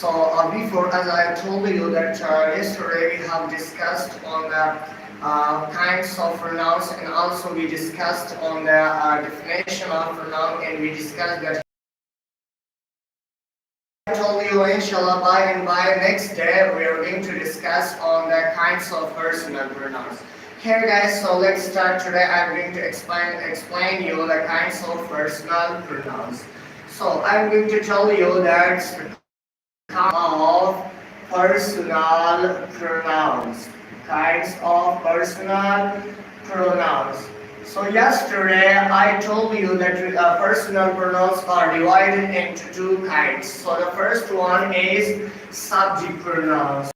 So before, as I told you that yesterday we have discussed on the kinds of pronouns, and also we discussed on the definition of pronoun, and we discussed that. I told you, inshallah, by next day we are going to discuss on the kinds of personal pronouns. Here guys, so let's start. Today I'm going to explain you the kinds of personal pronouns. So I'm going to tell you that of personal pronouns. Kinds of personal pronouns. So yesterday I told you that personal pronouns are divided into two kinds. So the first one is subject pronouns.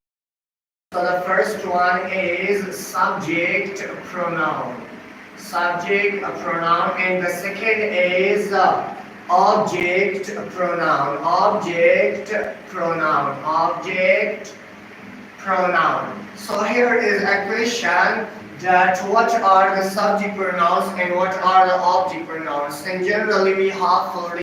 So the first one is subject pronoun. Subject pronoun, and the second is object pronoun. Object pronoun. Object pronoun. So here is a question that what are the subject pronouns and what are the object pronouns. And generally we have for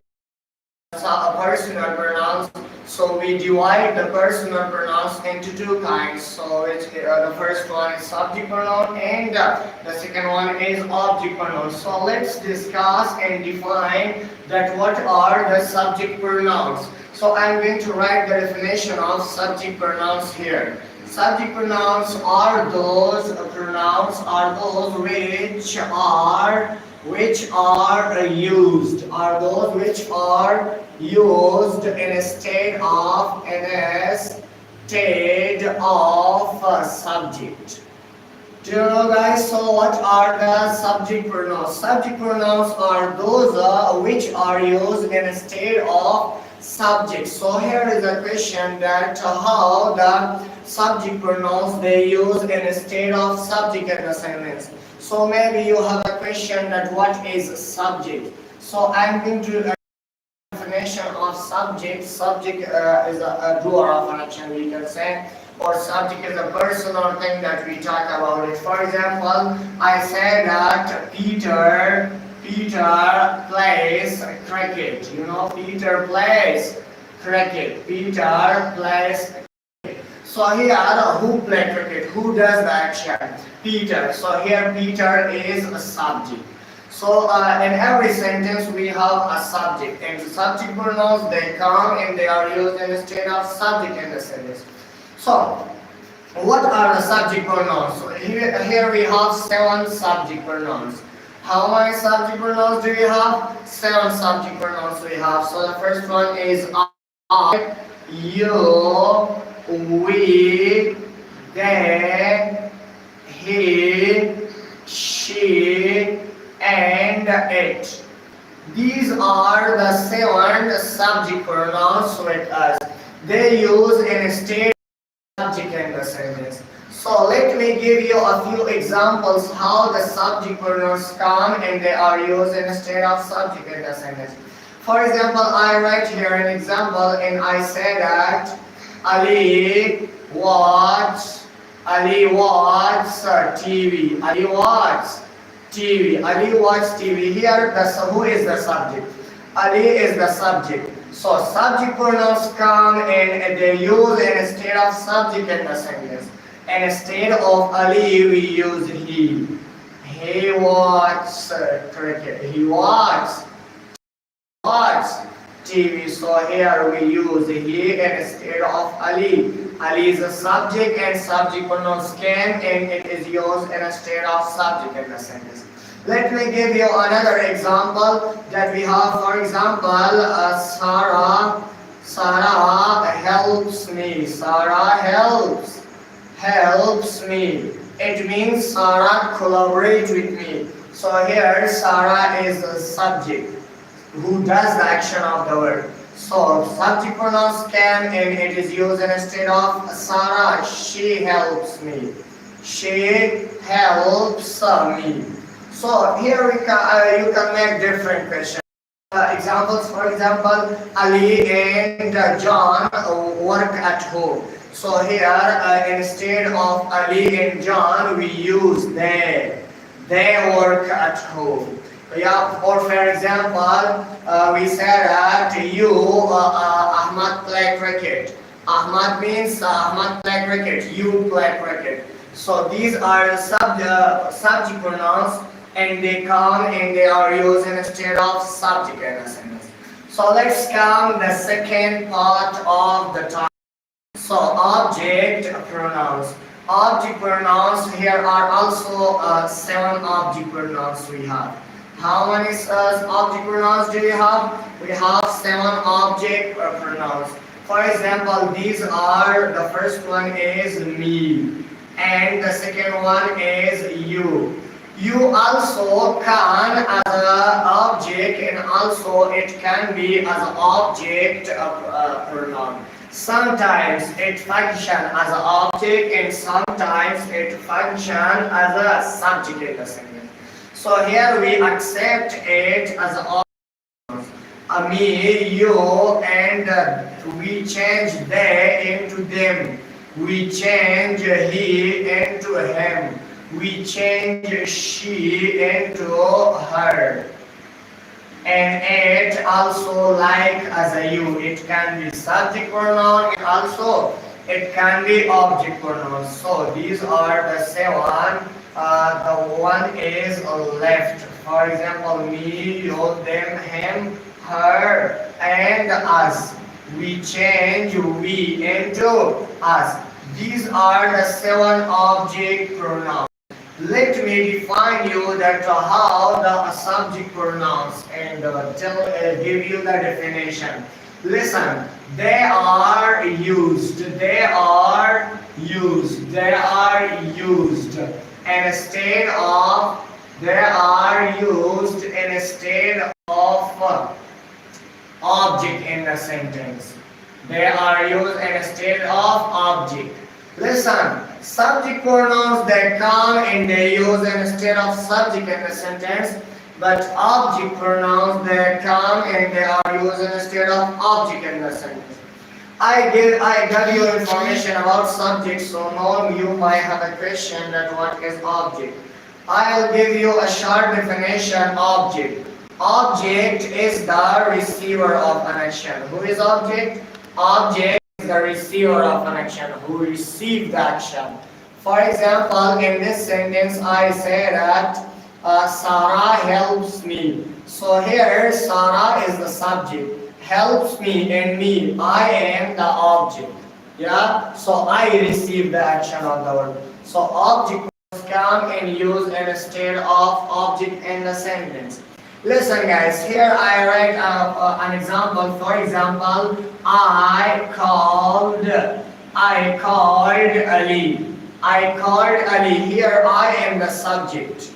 personal pronouns. So we divide the personal pronouns into two kinds. So the first one is subject pronoun and the second one is object pronoun. So let's discuss and define that what are the subject pronouns. So I'm going to write the definition of subject pronouns here. Subject pronouns are those which are used instead of a subject. Do you know guys, so what are the subject pronouns? Subject pronouns are those which are used instead of subject. So here is a question that how the subject pronouns they use instead of subject in the sentence. So maybe you have a question that what is subject. So I'm going to definition of subject. Subject is a doer of an action, we can say, or subject is a person or thing that we talk about it. For example, I say that Peter plays cricket. You know, Peter plays cricket. Peter plays cricket. So here, who plays cricket? Who does the action? Peter. So here, Peter is a subject. So in every sentence we have a subject, and the subject pronouns they come and they are used instead of subject in the sentence. So what are the subject pronouns? So here we have 7 subject pronouns. How many subject pronouns do we have? 7 subject pronouns we have. So the first one is I, you, we, they, he, she, and it. These are the 7 subject pronouns with us. They use instead of subject in the sentence. So let me give you a few examples how the subject pronouns come and they are used instead of subject in the sentence. For example, I write here an example and I say that Ali watches TV. Ali watches TV. Ali watches TV. Here, who is the subject? Ali is the subject. So subject pronouns come and they use instead of subject in the sentence. Instead of Ali, we use he. He watches cricket. He watches TV. So here we use he instead of Ali. Ali is a subject and subject pronouns came and it is used instead of subject in the sentence. Let me give you another example that we have. For example, Sarah helps me. Sarah helps me. It means Sarah collaborates with me. So here Sarah is the subject who does the action of the word. So subject pronouns can and it is used instead of Sarah. She helps me. She helps me. So here you can make different questions. Examples, for example, Ali and John work at home. So here instead of Ali and John we use they. They work at home. Yeah, or for example, we said that you, Ahmad, play cricket. Ahmad means Ahmad play cricket. You play cricket. So these are the subject pronouns, and they come and they are used instead of subject in a sentence. So let's come the second part of the topic. So object pronouns. Object pronouns, here are also 7 object pronouns we have. How many object pronouns do we have? We have 7 object pronouns. For example, these are, the first one is me, and the second one is you. You also can as an object, and also it can be as an object pronoun. Sometimes it functions as an object, and sometimes it functions as a subject in the sentence. So here we accept it as an object. Me, you, and we change they into them. We change he into him. We change she into her. And it also like as a you. It can be subject pronoun, and also it can be object pronoun. So these are the 7. The one is left. For example, me, you, them, him, her, and us. We change we into us. These are the 7 object pronouns. Let me define you that how the subject pronouns, and give you the definition. Listen, they are used. They are used. They are used instead of. They are used instead of object in the sentence. They are used instead of object. Listen, subject pronouns that come and they use instead of subject in the sentence, but object pronouns that come and they are used instead of object in the sentence. I gave you information about subject, so now you might have a question that what is object. I'll give you a short definition. Object. Object is the receiver of an action. Who is object? Object is the receiver of an action, who received the action. For example, in this sentence, I say that Sarah helps me. So here, Sarah is the subject. Helps me, and me, I am the object. Yeah? So I receive the action of the verb. So object come and use instead of object in the sentence. Listen guys, here I write an example. For example, I called Ali. I called Ali. Here I am the subject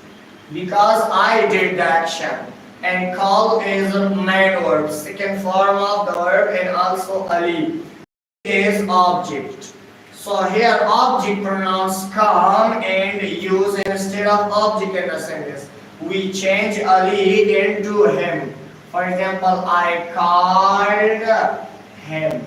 because I did the action. And call is a main verb, second form of the verb, and also Ali is object. So here object pronouns come and use instead of object in the sentence. We change Ali into him. For example, I called him.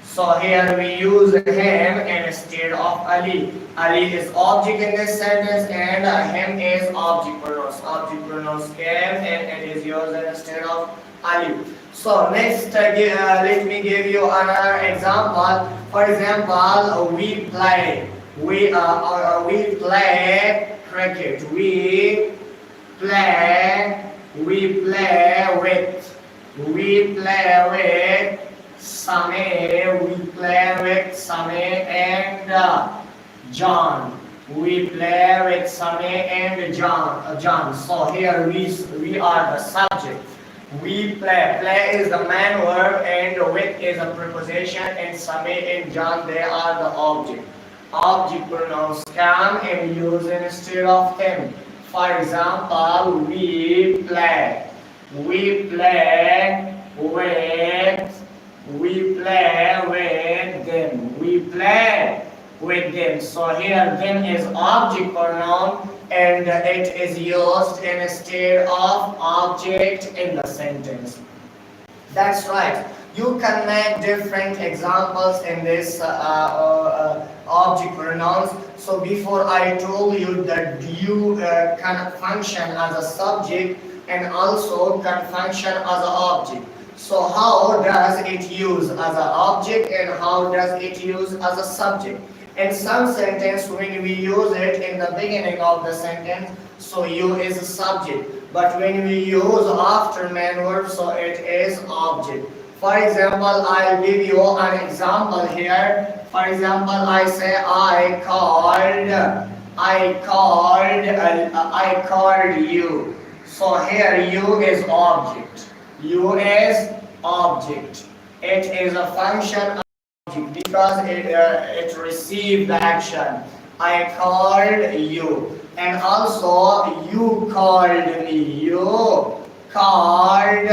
So here we use him instead of Ali. Ali is object in this sentence, and him is object pronouns. Object pronouns came and it is used instead of Ali. So next, let me give you another example. For example, we play cricket. We play with Same. We play with Same and John. We play with Same and John. So here we are the subject. We play. Play is the main verb, and with is a preposition, and Same and John, they are the object. Object pronouns come and use instead of them. For example, we play with them. We play with them. So here them is object pronoun, and it is used instead of object in the sentence. That's right. You can make different examples in this object pronouns. So before I told you that you can function as a subject and also can function as an object. So how does it use as an object and how does it use as a subject? In some sentence, when we use it in the beginning of the sentence, so you is a subject. But when we use after main verb, so it is object. For example, I'll give you an example here. For example, I say I called you. So here you is object. You is object. It is a function object because it received the action. I called you. And also you called me. You called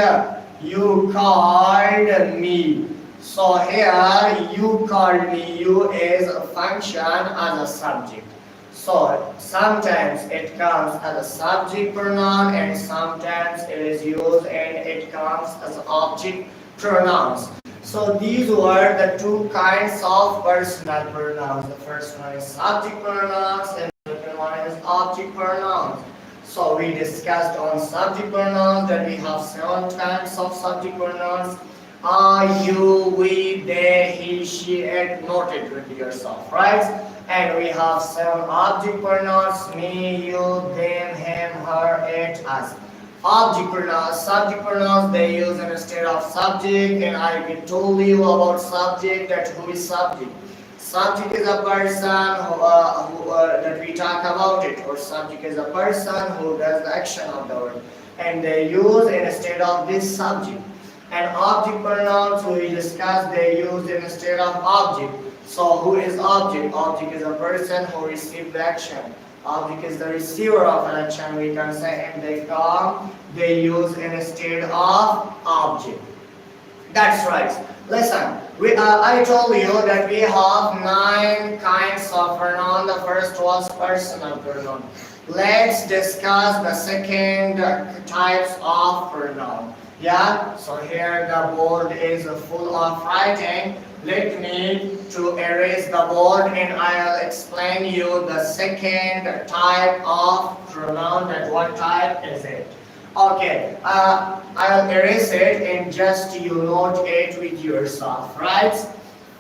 me. So here you called me, you is a function as a subject. So sometimes it comes as a subject pronoun and sometimes it is used and it comes as object pronouns. So these were the two kinds of personal pronouns. The first one is subject pronouns and the second one is object pronouns. So we discussed on subject pronouns that we have 7 types of subject pronouns. I, you, we, they, he, she, it. Note it with yourself, right? And we have 7 object pronouns: me, you, them, him, her, it, us. Object pronouns, subject pronouns, they use instead of subject, and I told you about subject, that who is subject. Subject is a person that we talk about it, or subject is a person who does the action of the word, and they use instead of this subject. And object pronouns we discussed, they use instead of object. So who is object? Object is a person who receives the action. Object is the receiver of an action, we can say, and they use instead of object. That's right. Listen, I told you that we have 9 kinds of pronoun. The first was personal pronoun. Let's discuss the second types of pronoun. Yeah, so here the board is full of writing. Let me to erase the board and I'll explain you the second type of pronoun. That what type is it? Okay, I'll erase it and just you note it with yourself, right?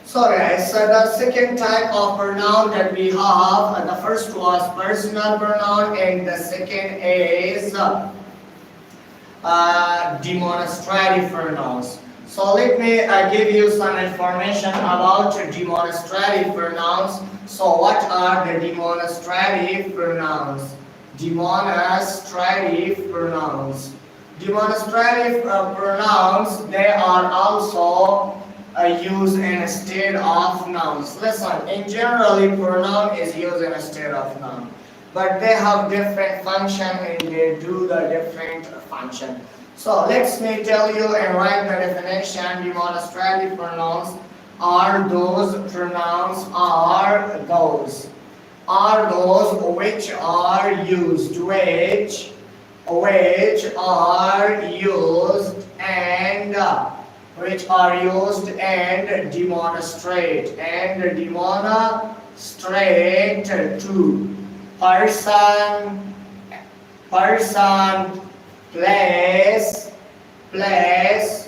So guys, so the second type of pronoun that we have, the first was personal pronoun and the second is demonstrative pronouns. So let me give you some information about demonstrative pronouns. So what are the demonstrative pronouns? Demonstrative pronouns. Demonstrative pronouns, they are also used instead of nouns. Listen, in generally pronoun is used instead of noun, but they have different function and they do the different function. So let me tell you and write the definition. Demonstrative pronouns are those which are used and demonstrate to person, place,